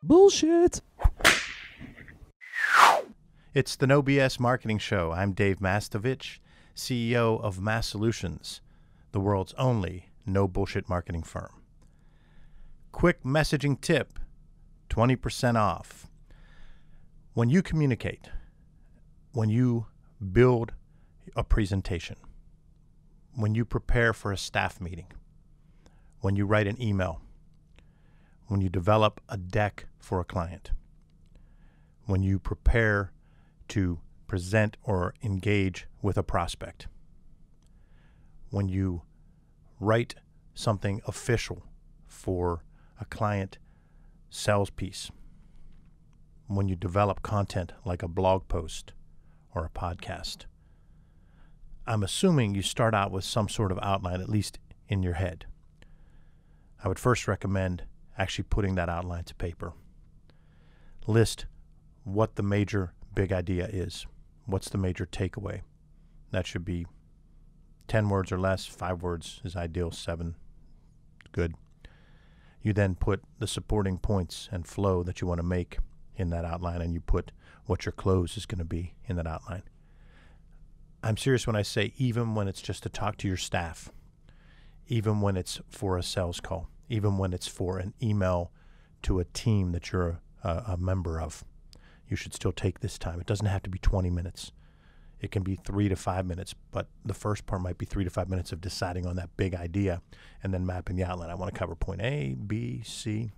Bullshit. It's the No BS Marketing Show. I'm Dave Mastovich, CEO of Massolutions, the world's only no bullshit marketing firm. Quick messaging tip, 20% off. When you communicate, when you build a presentation, when you prepare for a staff meeting, when you write an email, when you develop a deck for a client, when you prepare to present or engage with a prospect, when you write something official for a client sales piece, when you develop content like a blog post or a podcast. I'm assuming you start out with some sort of outline, at least in your head. I would first recommend actually putting that outline to paper. List what the major big idea is. What's the major takeaway? That should be 10 words or less. 5 words is ideal. 7, good. You then put the supporting points and flow that you want to make in that outline, and you put what your close is going to be in that outline. I'm serious when I say even when it's just to talk to your staff, even when it's for a sales call, even when it's for an email to a team that you're a member of, you should still take this time. It doesn't have to be 20 minutes. It can be 3 to 5 minutes, but the first part might be 3 to 5 minutes of deciding on that big idea and then mapping the outline. I want to cover point A, B, C,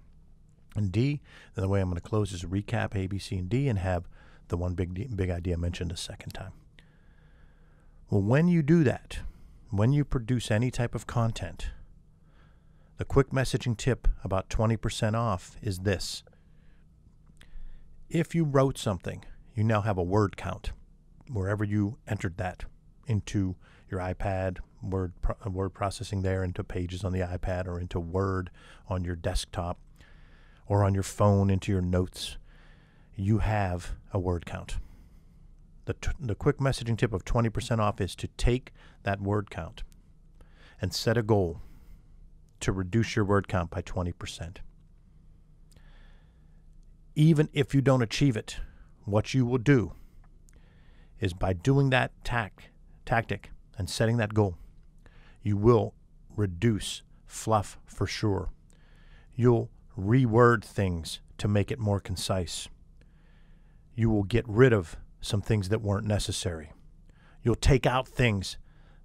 and D. Then the way I'm going to close is recap A, B, C, and D and have the one big idea mentioned a second time. Well, when you do that, when you produce any type of content, the quick messaging tip about 20% off is this. If you wrote something, you now have a word count wherever you entered that into your iPad, word processing there, into Pages on the iPad, or into Word on your desktop, or on your phone into your notes. You have a word count. The quick messaging tip of 20% off is to take that word count and set a goal to reduce your word count by 20%. Even if you don't achieve it, what you will do is by doing that tactic and setting that goal, you will reduce fluff for sure. You'll reword things to make it more concise. You will get rid of some things that weren't necessary. You'll take out things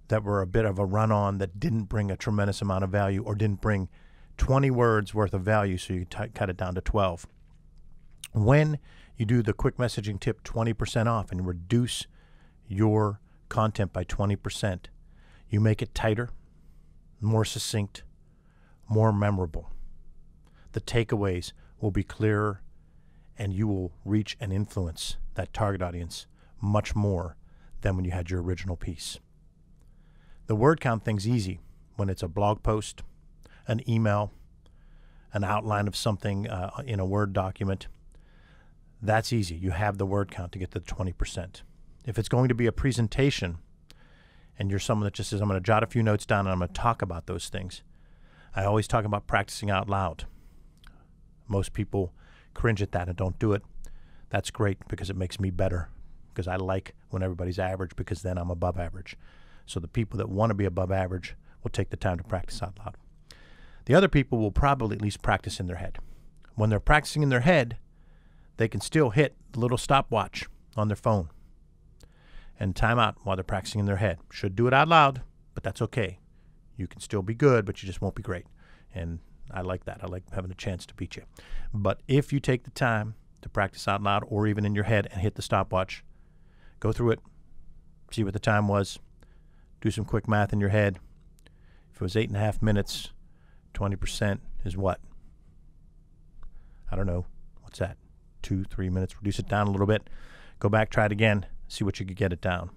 that were a bit of a run-on that didn't bring a tremendous amount of value, or didn't bring 20 words worth of value, so you cut it down to 12. When you do the quick messaging tip 20% off and reduce your content by 20%, you make it tighter, more succinct, more memorable. The takeaways will be clearer, and you will reach and influence that target audience much more than when you had your original piece. The word count thing's easy when it's a blog post, an email, an outline of something in a Word document. That's easy. You have the word count to get to the 20%. If it's going to be a presentation and you're someone that just says, I'm going to jot a few notes down and I'm going to talk about those things, I always talk about practicing out loud. Most people cringe at that and don't do it. That's great because it makes me better, because I like when everybody's average, because then I'm above average. So the people that want to be above average will take the time to practice out loud. The other people will probably at least practice in their head. When they're practicing in their head, they can still hit the little stopwatch on their phone and time out while they're practicing in their head. Should do it out loud, but that's okay. You can still be good, but you just won't be great. And I like that. I like having a chance to beat you. But if you take the time to practice out loud or even in your head and hit the stopwatch, go through it, see what the time was, do some quick math in your head. If it was 8.5 minutes, 20% is what? I don't know. What's that? 2-3 minutes. Reduce it down a little bit. Go back, try it again, see what you could get it down.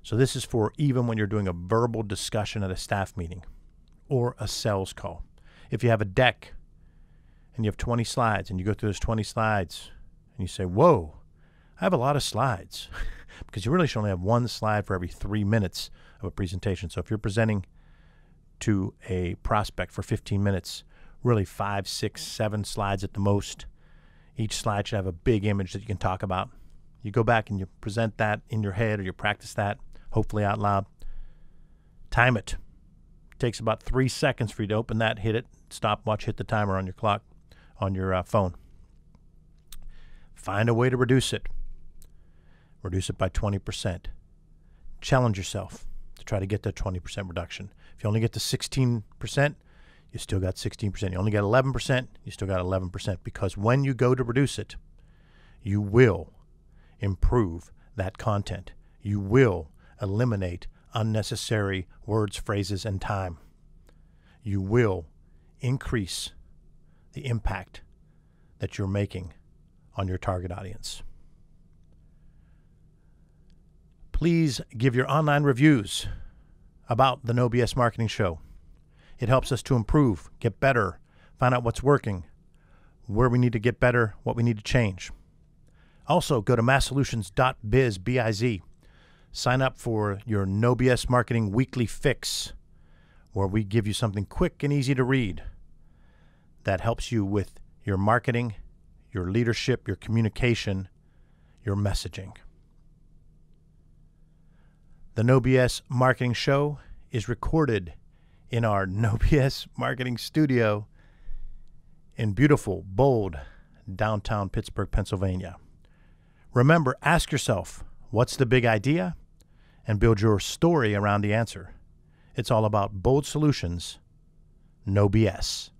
So this is for even when you're doing a verbal discussion at a staff meeting or a sales call. If you have a deck and you have 20 slides and you go through those 20 slides and you say, whoa, I have a lot of slides, because you really should only have one slide for every 3 minutes of a presentation. So if you're presenting to a prospect for 15 minutes really 5, 6, 7 slides at the most. Each slide should have a big image that you can talk about. You go back and you present that in your head, or you practice that, hopefully out loud. Time it. It takes about 3 seconds for you to open that, hit it, stopwatch, hit the timer on your clock, on your phone. Find a way to reduce it. Reduce it by 20%. Challenge yourself to try to get that 20% reduction. If you only get to 16%, you still got 16%. You only got 11%, you still got 11%. Because when you go to reduce it, you will improve that content. You will eliminate unnecessary words, phrases, and time. You will increase the impact that you're making on your target audience. Please give your online reviews about the No BS Marketing Show. It helps us to improve, get better, find out what's working, where we need to get better, what we need to change. Also, go to massolutions.biz, B-I-Z. Sign up for your No BS Marketing Weekly Fix, where we give you something quick and easy to read that helps you with your marketing, your leadership, your communication, your messaging. The No BS Marketing Show is recorded in our No BS Marketing studio in beautiful, bold, downtown Pittsburgh, Pennsylvania. Remember, ask yourself, what's the big idea? And build your story around the answer. It's all about bold solutions, no BS.